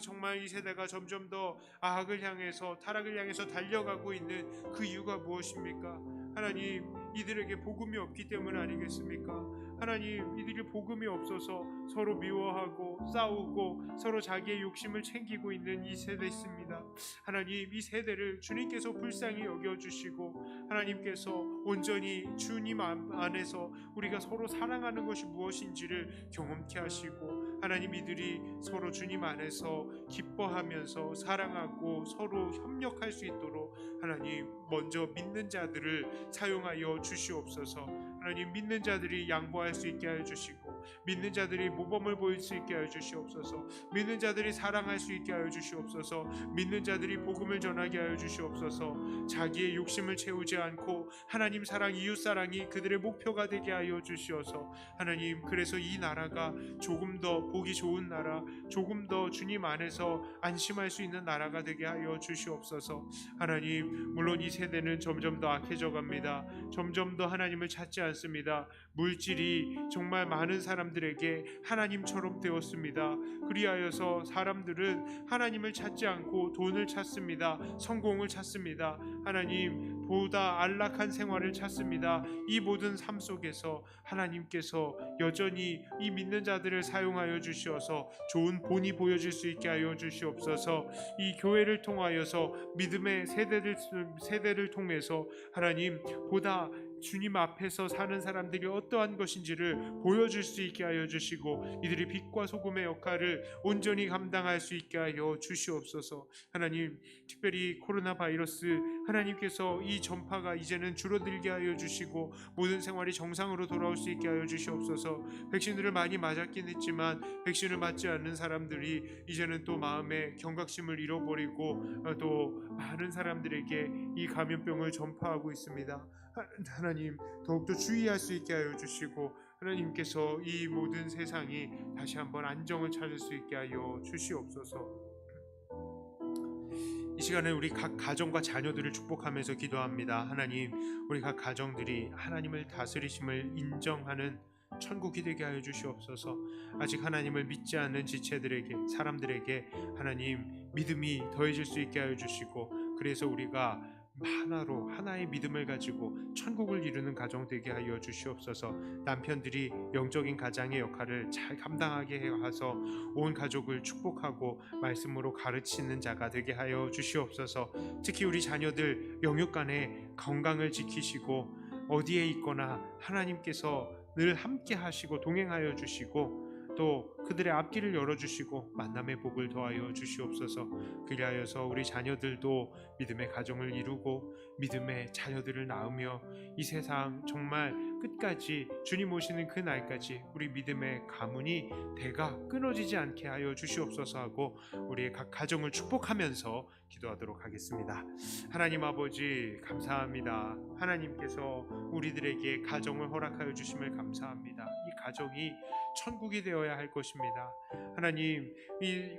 정말 이 세대가 점점 더 악을 향해서, 타락을 향해서 달려가고 있는 그 이유가 무엇입니까? 하나님, 이들에게 복음이 없기 때문 아니겠습니까? 하나님, 이들이 복음이 없어서 서로 미워하고 싸우고 서로 자기의 욕심을 챙기고 있는 이 세대 있습니다. 하나님, 이 세대를 주님께서 불쌍히 여겨주시고 하나님께서 온전히 주님 안에서 우리가 서로 사랑하는 것이 무엇인지를 경험케 하시고, 하나님, 이들이 서로 주님 안에서 기뻐하면서 사랑하고 서로 협력할 수 있도록 하나님, 먼저 믿는 자들을 사용하여 주시옵소서. 하나님, 믿는 자들이 양보할 수 있게 하여 주시고, 믿는 자들이 모범을 보일 수 있게 하여 주시옵소서. 믿는 자들이 사랑할 수 있게 하여 주시옵소서. 믿는 자들이 복음을 전하게 하여 주시옵소서. 자기의 욕심을 채우지 않고 하나님 사랑, 이웃 사랑이 그들의 목표가 되게 하여 주시어서 하나님, 그래서 이 나라가 조금 더 보기 좋은 나라, 조금 더 주님 안에서 안심할 수 있는 나라가 되게 하여 주시옵소서. 하나님, 물론 이 세대는 점점 더 악해져 갑니다. 점점 더 하나님을 찾지 않습니다. 물질이 정말 많은 사람들에게 하나님처럼 되었습니다. 그리하여서 사람들은 하나님을 찾지 않고 돈을 찾습니다. 성공을 찾습니다. 하나님, 보다 안락한 생활을 찾습니다. 이 모든 삶 속에서 하나님께서 여전히 이 믿는 자들을 사용하여 주시어서 좋은 본이 보여질 수 있게 하여 주시옵소서. 이 교회를 통하여서 믿음의 세대를 통해서 하나님, 보다 주님 앞에서 사는 사람들이 어떠한 것인지를 보여줄 수 있게 하여 주시고, 이들이 빛과 소금의 역할을 온전히 감당할 수 있게 하여 주시옵소서. 하나님, 특별히 코로나 바이러스, 하나님께서 이 전파가 이제는 줄어들게 하여 주시고 모든 생활이 정상으로 돌아올 수 있게 하여 주시옵소서. 백신들을 많이 맞았긴 했지만 백신을 맞지 않는 사람들이 이제는 또 마음에 경각심을 잃어버리고 또 많은 사람들에게 이 감염병을 전파하고 있습니다. 하나님, 더욱더 주의할 수 있게 하여 주시고, 하나님께서 이 모든 세상이 다시 한번 안정을 찾을 수 있게 하여 주시옵소서. 이 시간에 우리 각 가정과 자녀들을 축복하면서 기도합니다. 하나님, 우리 각 가정들이 하나님을 다스리심을 인정하는 천국이 되게 하여 주시옵소서. 아직 하나님을 믿지 않는 지체들에게, 사람들에게 하나님 믿음이 더해질 수 있게 하여 주시고, 그래서 우리가 하나로 하나의 믿음을 가지고 천국을 이루는 가정 되게 하여 주시옵소서. 남편들이 영적인 가장의 역할을 잘 감당하게 하셔서 온 가족을 축복하고 말씀으로 가르치는 자가 되게 하여 주시옵소서. 특히 우리 자녀들 영육간의 건강을 지키시고 어디에 있거나 하나님께서 늘 함께 하시고 동행하여 주시고 또 그들의 앞길을 열어주시고 만남의 복을 더하여 주시옵소서. 그리하여서 우리 자녀들도 믿음의 가정을 이루고 믿음의 자녀들을 낳으며 이 세상 정말 끝까지 주님 오시는 그 날까지 우리 믿음의 가문이 대가 끊어지지 않게 하여 주시옵소서 하고 우리의 각 가정을 축복하면서 기도하도록 하겠습니다. 하나님 아버지 감사합니다. 하나님께서 우리들에게 가정을 허락하여 주심을 감사합니다. 이 가정이 천국이 되어야 할 것입니다. 하나님,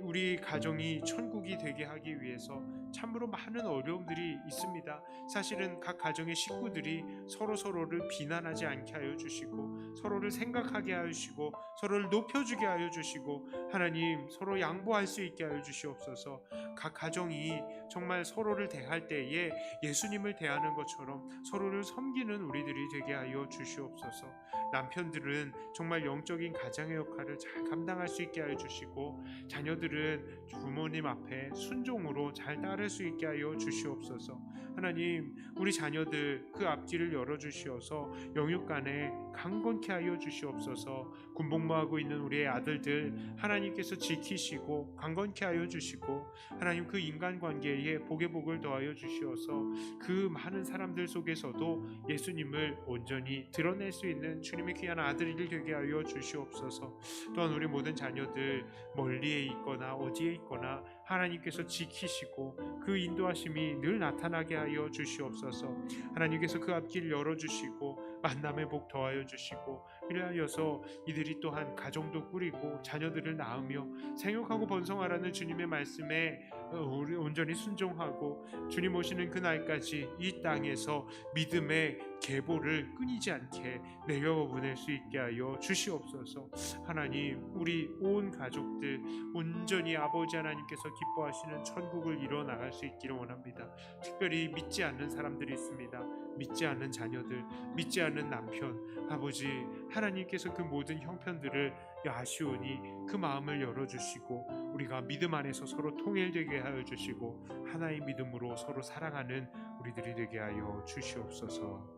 우리 가정이 천국이 되게 하기 위해서 참으로 많은 어려움들이 있습니다. 사실은 각 가정의 식구들이 서로를 비난하지 않게 하여 주시고 서로를 생각하게 하여 주시고 서로를 높여주게 하여 주시고 하나님 서로 양보할 수 있게 하여 주시옵소서. 각 가정이 정말 서로를 대할 때에 예수님을 대하는 것처럼 서로를 섬기는 우리들이 되게 하여 주시옵소서. 남편들은 정말 영적인 가장의 역할을 잘 감당할 수 있게 하여 주시고 자녀들은 부모님 앞에 순종으로 잘 따를 수 있게 하여 주시옵소서. 하나님 우리 자녀들 그 앞길을 열어주시어서 영육간에 강건케 하여 주시옵소서. 군복무하고 있는 우리의 아들들 하나님께서 지키시고 강건케 하여 주시고 하나님 그 인간관계에 복의 복을 더하여 주시어서 그 많은 사람들 속에서도 예수님을 온전히 드러낼 수 있는 주님의 귀한 아들이 되게 하여 주시옵소서. 또한 우리 모든 자녀들 멀리에 있거나 어디에 있거나 하나님께서 지키시고 그 인도하심이 늘 나타나게 하여 주시옵소서. 하나님께서 그 앞길 열어주시고 만남의 복 더하여 주시고 이래하여서 이들이 또한 가정도 꾸리고 자녀들을 낳으며 생육하고 번성하라는 주님의 말씀에 우리 온전히 순종하고 주님 오시는 그 날까지 이 땅에서 믿음의 계보를 끊이지 않게 내려보낼 수 있게 하여 주시옵소서. 하나님 우리 온 가족들 온전히 아버지 하나님께서 기뻐하시는 천국을 이루어 나갈 수 있기를 원합니다. 특별히 믿지 않는 사람들이 있습니다. 믿지 않는 자녀들, 믿지 않는 남편, 아버지 하나님께서 그 모든 형편들을 아시오니 그 마음을 열어주시고 우리가 믿음 안에서 서로 통일되게 하여 주시고 하나의 믿음으로 서로 사랑하는 우리들이 되게 하여 주시옵소서.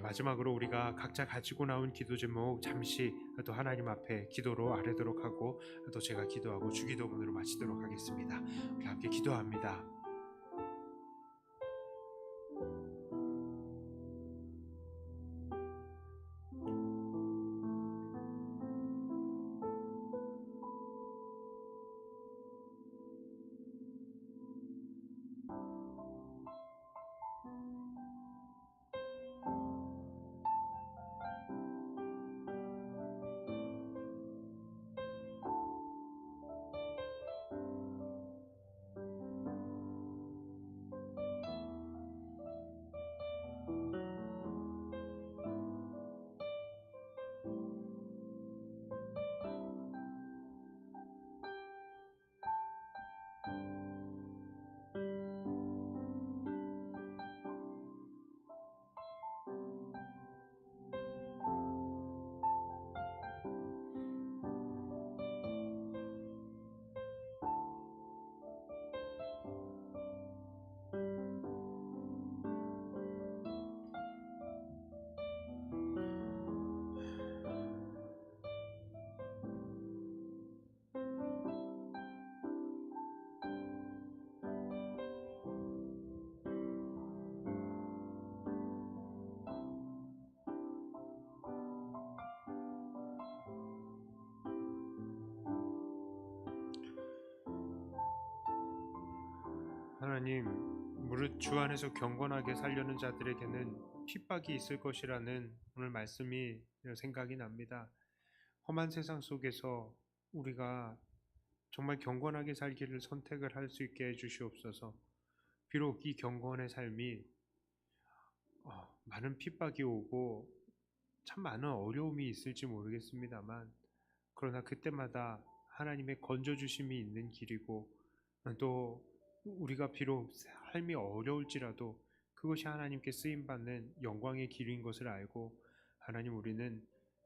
마지막으로 우리가 각자 가지고 나온 기도 제목 잠시 또 하나님 앞에 기도로 아뢰도록 하고 또 제가 기도하고 주기도문으로 마치도록 하겠습니다. 우리 함께 기도합니다. 하나님, 무릇 주 안에서 경건하게 살려는 자들에게는 핍박이 있을 것이라는 오늘 말씀이 생각이 납니다. 험한 세상 속에서 우리가 정말 경건하게 살기를 선택을 할 수 있게 해주시옵소서. 비록 이 경건의 삶이 많은 핍박이 오고 참 많은 어려움이 있을지 모르겠습니다만 그러나 그때마다 하나님의 건져주심이 있는 길이고 또 우리가 비록 삶이 어려울지라도 그것이 하나님께 쓰임받는 영광의 길인 것을 알고 하나님 우리는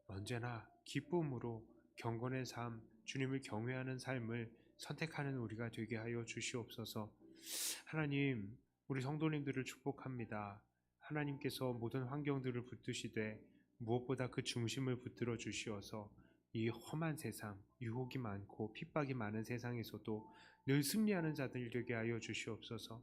언제나 기쁨으로 경건의 삶, 주님을 경외하는 삶을 선택하는 우리가 되게 하여 주시옵소서. 하나님, 우리 성도님들을 축복합니다. 하나님께서 모든 환경들을 붙드시되 무엇보다 그 중심을 붙들어 주시어서 이 험한 세상, 유혹이 많고 핍박이 많은 세상에서도 늘 승리하는 자들 되게 하여 주시옵소서.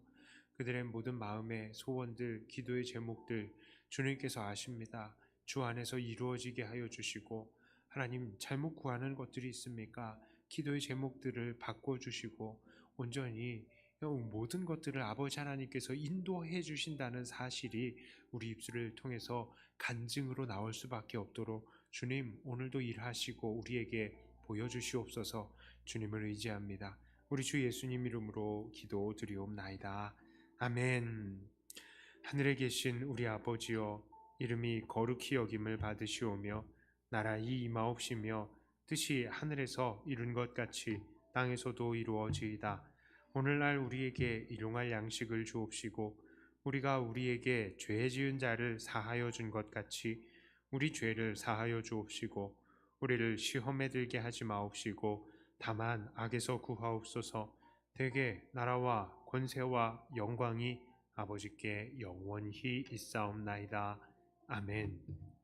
그들의 모든 마음의 소원들, 기도의 제목들 주님께서 아십니다. 주 안에서 이루어지게 하여 주시고 하나님 잘못 구하는 것들이 있습니까? 기도의 제목들을 바꿔주시고 온전히 모든 것들을 아버지 하나님께서 인도해 주신다는 사실이 우리 입술을 통해서 간증으로 나올 수밖에 없도록 주님 오늘도 일하시고 우리에게 보여주시옵소서. 주님을 의지합니다. 우리 주 예수님 이름으로 기도드리옵나이다. 아멘. 하늘에 계신 우리 아버지여, 이름이 거룩히 여김을 받으시오며 나라의 임하옵시며 뜻이 하늘에서 이룬 것 같이 땅에서도 이루어지이다. 오늘날 우리에게 일용할 양식을 주옵시고 우리가 우리에게 죄 지은 자를 사하여 준 것 같이 우리 죄를 사하여 주옵시고 우리를 시험에 들게 하지 마옵시고 다만 악에서 구하옵소서. 대개 나라와 권세와 영광이 아버지께 영원히 있사옵나이다. 아멘.